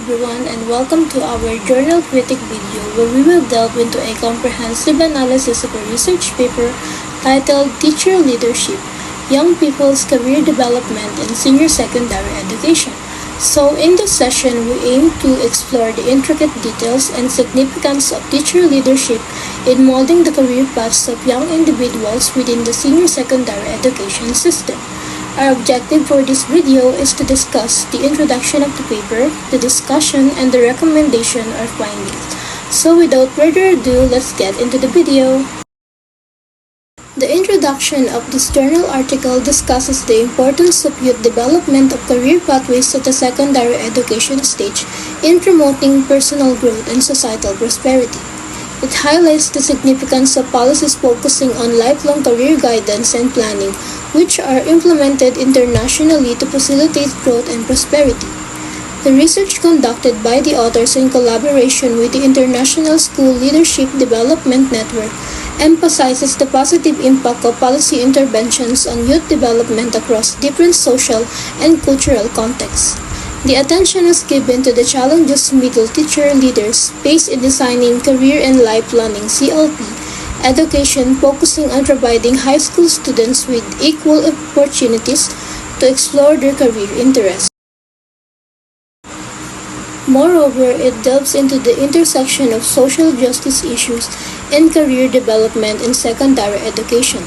everyone, and welcome to our journal critic video where we will delve into a comprehensive analysis of a research paper titled Teacher Leadership, Young People's Career Development in Senior Secondary Education. So in this session, we aim to explore the intricate details and significance of teacher leadership in molding the career paths of young individuals within the senior secondary education system. Our objective for this video is to discuss the introduction of the paper, the discussion, and the recommendation or findings. So without further ado, let's get into the video. The introduction of this journal article discusses the importance of youth development of career pathways at the secondary education stage in promoting personal growth and societal prosperity. It highlights the significance of policies focusing on lifelong career guidance and planning, which are implemented internationally to facilitate growth and prosperity. The research conducted by the authors in collaboration with the International School Leadership Development Network emphasizes the positive impact of policy interventions on youth development across different social and cultural contexts. The attention is given to the challenges middle teacher leaders face in designing career and life planning (CLP) education, focusing on providing high school students with equal opportunities to explore their career interests. Moreover, it delves into the intersection of social justice issues and career development in secondary education.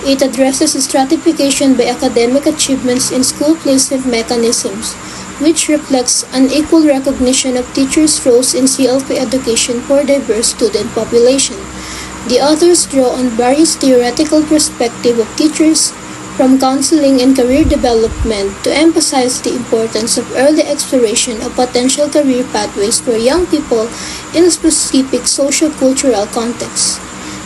It addresses stratification by academic achievements in school placement mechanisms, which reflects unequal recognition of teachers' roles in CLP education for diverse student population. The authors draw on various theoretical perspectives of teachers, from counseling and career development, to emphasize the importance of early exploration of potential career pathways for young people in a specific socio-cultural context.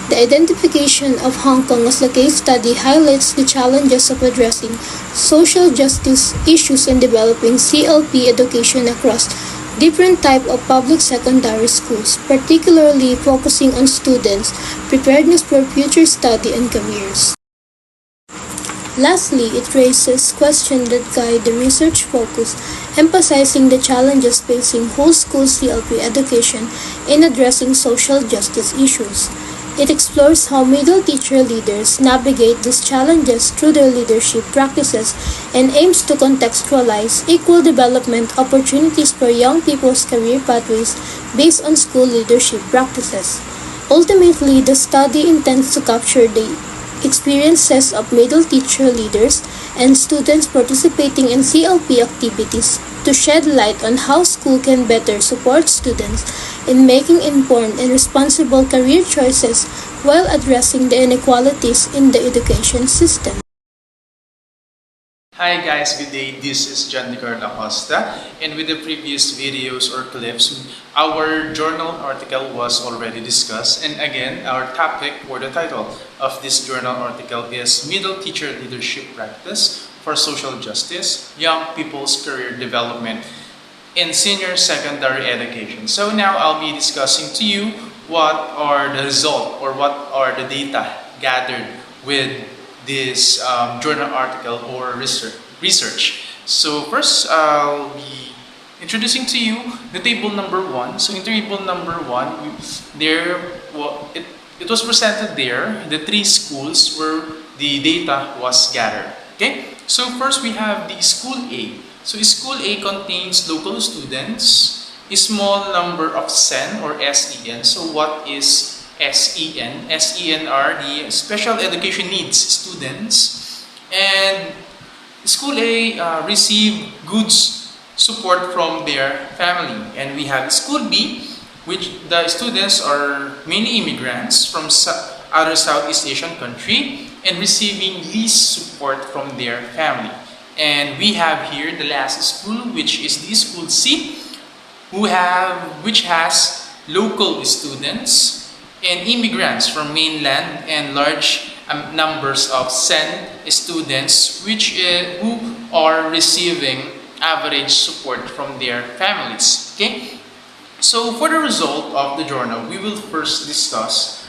The identification of Hong Kong as a case study highlights the challenges of addressing social justice issues in developing CLP education across different types of public secondary schools, particularly focusing on students' preparedness for future study and careers. Lastly, it raises questions that guide the research focus, emphasizing the challenges facing whole school CLP education in addressing social justice issues. It explores how middle teacher leaders navigate these challenges through their leadership practices and aims to contextualize equal development opportunities for young people's career pathways based on school leadership practices. Ultimately, the study intends to capture the experiences of middle teacher leaders and students participating in CLP activities to shed light on how school can better support students in making informed and responsible career choices while addressing the inequalities in the education system. Hi guys, good day. This is ACOSTA, and with the previous videos or clips, our journal article was already discussed, and again, our topic or the title of this journal article is Middle Teacher Leadership Practice for Social Justice, Young People's Career Development in Senior Secondary Education. So now I'll be discussing to you what are the results or what are the data gathered with this journal article or research. So first, I'll be introducing to you the table number 1. So in table number 1, it was presented there the 3 schools where the data was gathered. Okay. So first we have the School A. So School A contains local students, a small number of SEN or SEN. So what is SEN? SEN are the special education needs students, and School A receive good support from their family. And we have School B, which the students are mainly immigrants from other Southeast Asian country and receiving least support from their family. And we have here the last school, which is the School C, which has local students and immigrants from mainland and large numbers of SEN students who are receiving average support from their families. Okay? So for the result of the journal, we will first discuss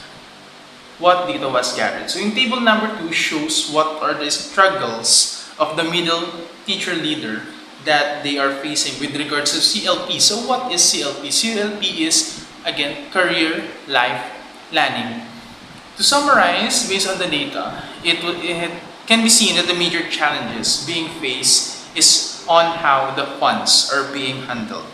what data was gathered. So in table number 2 shows what are the struggles of the middle teacher leader that they are facing with regards to CLP. So what is CLP? CLP is, again, career life planning. To summarize, based on the data, it can be seen that the major challenges being faced is on how the funds are being handled.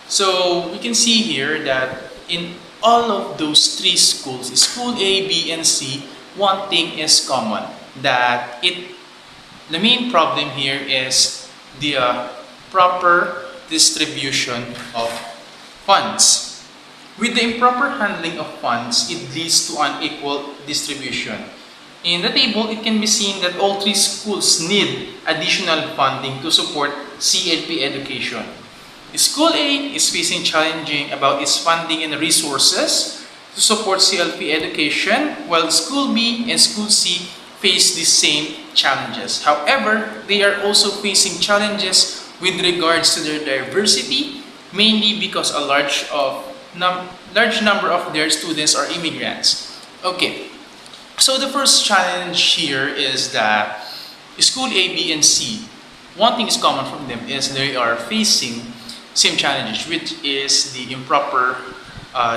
So we can see here that in all of those three schools, school A, B, and C, one thing is common, that the main problem here is the proper distribution of funds. With the improper handling of funds, it leads to unequal distribution. In the table, it can be seen that all three schools need additional funding to support CLP education. School A is facing challenging about its funding and resources to support CLP education, while School B and School C face the same challenges. However, they are also facing challenges with regards to their diversity, mainly because a large number of their students are immigrants. Okay, so the first challenge here is that School A, B, and C, one thing is common from them is they are facing same challenges, which is the improper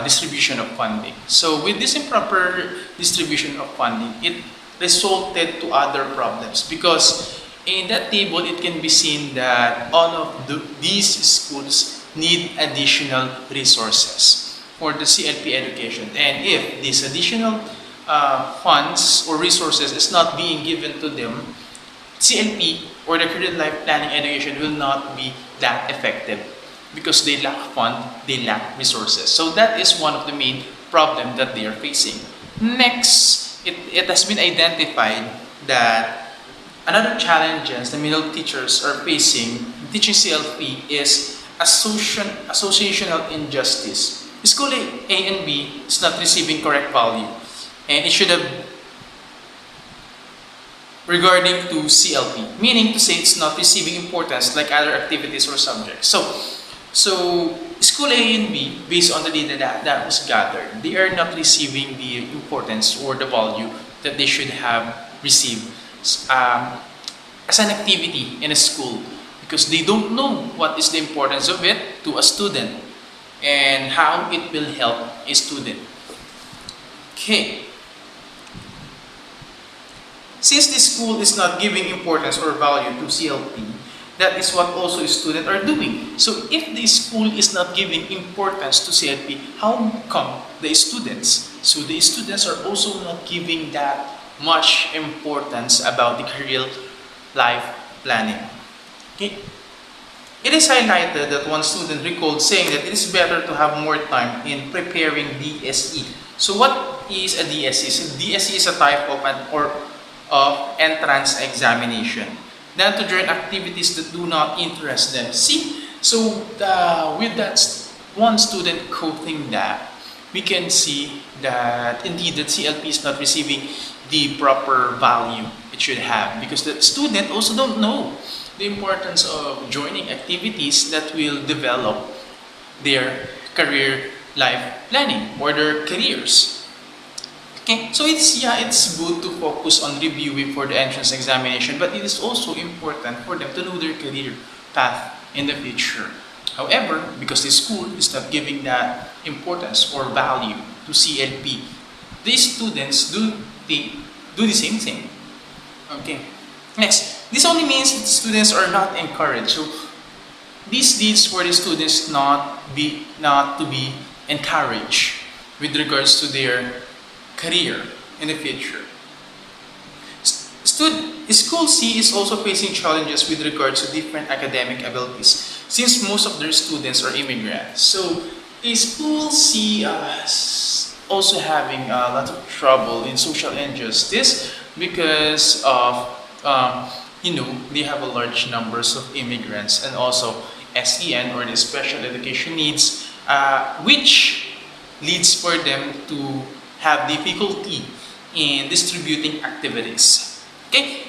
distribution of funding. So with this improper distribution of funding, it resulted to other problems, because in that table it can be seen that all of these schools need additional resources for the CLP education, and if these additional funds or resources is not being given to them, CLP or the career life planning education will not be that effective, because they lack fund, they lack resources. So that is one of the main problems that they are facing. Next, it has been identified that another challenges the middle teachers are facing teaching CLP is associational injustice. School A and B is not receiving correct value, and it should have regarding to CLP, meaning to say it's not receiving importance like other activities or subjects. So School A and B, based on the data that was gathered, they are not receiving the importance or the value that they should have received as an activity in a school, because they don't know what is the importance of it to a student and how it will help a student. Okay. Since the school is not giving importance or value to CLP, that is what also students are doing. So if the school is not giving importance to CLP, how come the students? So the students are also not giving that much importance about the career life planning. Okay. It is highlighted that one student recalled saying that it is better to have more time in preparing DSE. So what is a DSE? So DSE is a type of entrance examination than to join activities that do not interest them. See, so with that one student quoting that, we can see that indeed that CLP is not receiving the proper value it should have, because the student also don't know the importance of joining activities that will develop their career life planning or their careers. Okay, so it's good to focus on reviewing for the entrance examination, but it is also important for them to know their career path in the future. However, because the school is not giving that importance or value to CLP, these students do the same thing. Okay. Next, this only means that students are not encouraged. So this leads for the students not to be encouraged with regards to their career in the future. School C is also facing challenges with regards to different academic abilities, since most of their students are immigrants. So School C is also having a lot of trouble in social injustice because of they have a large numbers of immigrants and also SEN or the special education needs, which leads for them to have difficulty in distributing activities. Okay.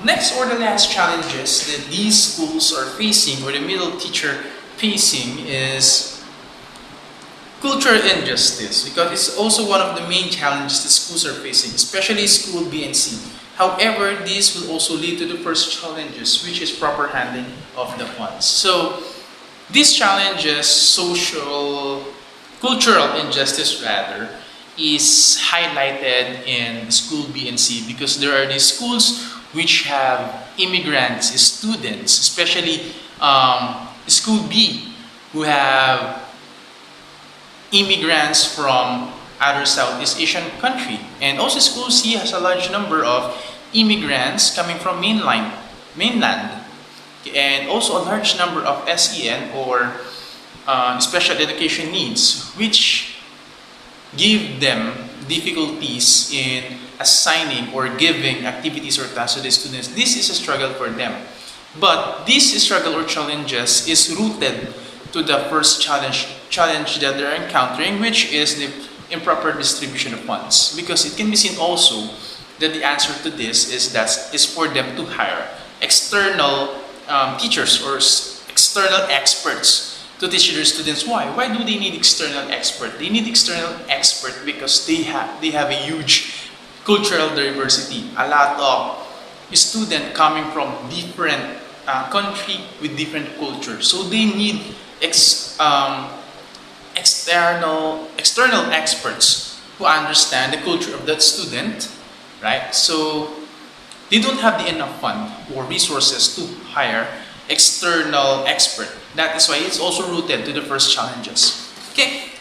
Next or the last challenges that these schools are facing or the middle teacher facing is cultural injustice, because it's also one of the main challenges the schools are facing, especially School B and C. However, this will also lead to the first challenges, which is proper handling of the funds. So these challenges, cultural injustice rather, is highlighted in school B and C because there are these schools which have immigrants, students, especially school B, who have immigrants from other Southeast Asian country, and also school C has a large number of immigrants coming from mainland, and also a large number of SEN or special education needs, which give them difficulties in assigning or giving activities or tasks to the students. This is a struggle for them. But this struggle or challenges is rooted to the first challenge that they're encountering, which is the improper distribution of funds. Because it can be seen also that the answer to this is for them to hire external teachers or external experts to teach their students. Why? Why do they need external expert? They need external expert because they have a huge cultural diversity. A lot of students coming from different country with different culture. So they need external experts who understand the culture of that student, right? So they don't have the enough fund or resources to hire external expert. That is why it's also rooted to the first challenges. Okay,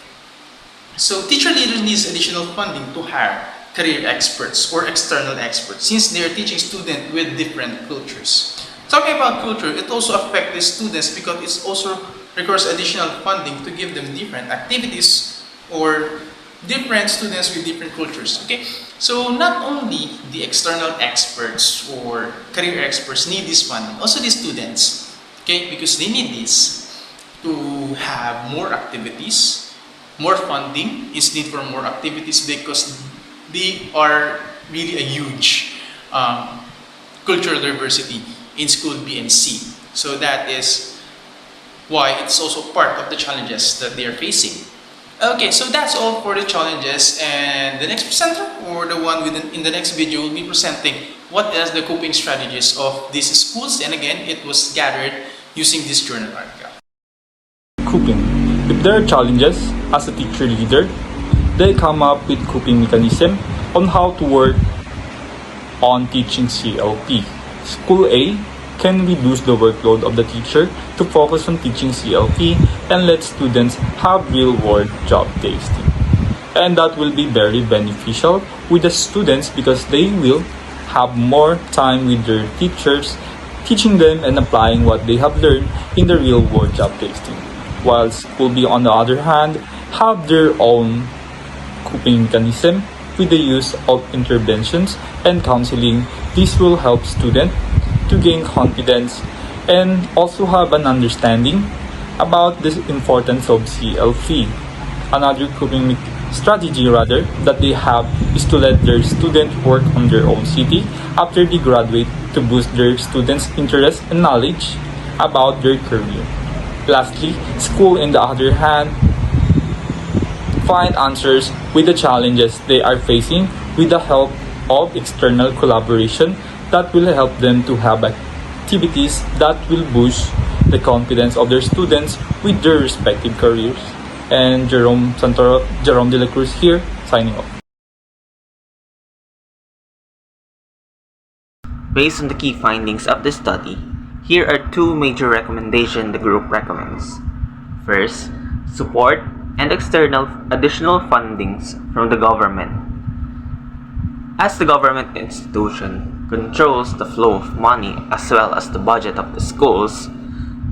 so teacher leaders needs additional funding to hire career experts or external experts since they are teaching students with different cultures. Talking about culture, it also affects the students because it also requires additional funding to give them different activities or different students with different cultures. Okay, so not only the external experts or career experts need this funding, also the students, okay, because they need this to have more activities, more funding is need for more activities because they are really a huge cultural diversity in school B and C. So that is why it's also part of the challenges that they are facing. Okay, so that's all for the challenges, and the next presenter or the one in the next video will be presenting what is the coping strategies of these schools, and again it was gathered using this journal article. Coping. If there are challenges as a teacher leader, they come up with coping mechanism on how to work on teaching CLP. School A can reduce the workload of the teacher to focus on teaching CLP and let students have real-world job tasting. And that will be very beneficial with the students because they will have more time with their teachers, teaching them and applying what they have learned in the real-world job tasting. While School B, on the other hand, have their own coping mechanism with the use of interventions and counseling. This will help students to gain confidence and also have an understanding about the importance of CLP. Another coping strategy that they have is to let their students work on their own city after they graduate to boost their students' interest and knowledge about their career. Lastly, school, on the other hand, find answers with the challenges they are facing with the help of external collaboration that will help them to have activities that will boost the confidence of their students with their respective careers. And Jerome de la CRUZ here, signing off. Based on the key findings of the study, here are two major recommendations the group recommends. First, support and external additional fundings from the government. As the government institution controls the flow of money as well as the budget of the schools,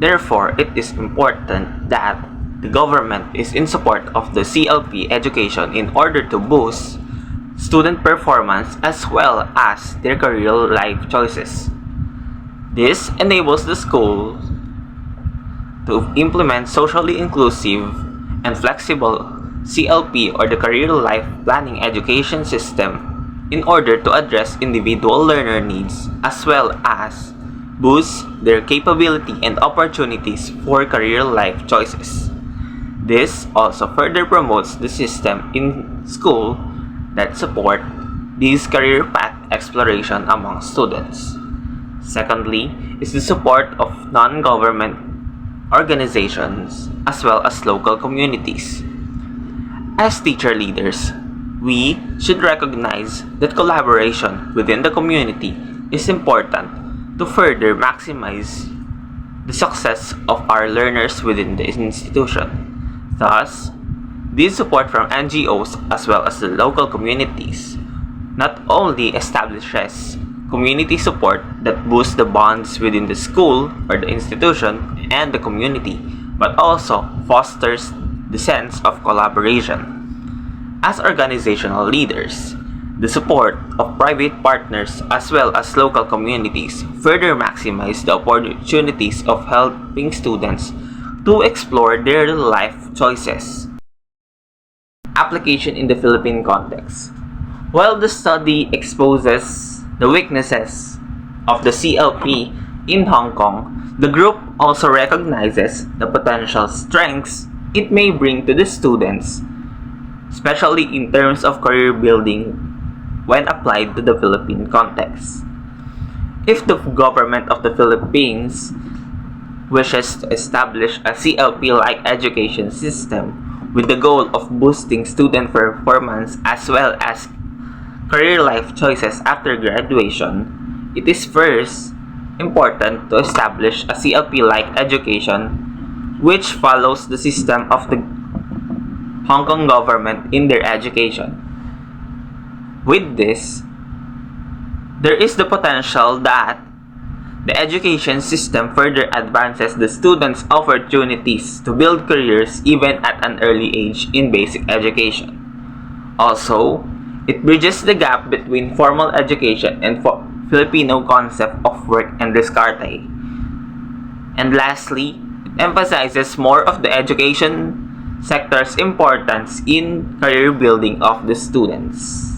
therefore it is important that the government is in support of the CLP education in order to boost student performance as well as their career life choices. This enables the school to implement socially inclusive and flexible CLP or the career life planning education system in order to address individual learner needs as well as boost their capability and opportunities for career life choices. This also further promotes the system in school that support this career path exploration among students. Secondly is the support of non-government organizations as well as local communities. As teacher leaders, we should recognize that collaboration within the community is important to further maximize the success of our learners within the institution. Thus, this support from NGOs as well as the local communities not only establishes community support that boosts the bonds within the school or the institution and the community, but also fosters the sense of collaboration. As organizational leaders, the support of private partners as well as local communities further maximize the opportunities of helping students to explore their life choices. Application in the Philippine context. While the study exposes the weaknesses of the CLP in Hong Kong, the group also recognizes the potential strengths it may bring to the students, especially in terms of career building when applied to the Philippine context. If the government of the Philippines wishes to establish a CLP-like education system with the goal of boosting student performance as well as career life choices after graduation, it is first important to establish a CLP-like education which follows the system of the Hong Kong government in their education. With this, there is the potential that the education system further advances the students' opportunities to build careers even at an early age in basic education. Also, it bridges the gap between formal education and Filipino concept of work and discarte. And lastly, it emphasizes more of the education sector's importance in career building of the students.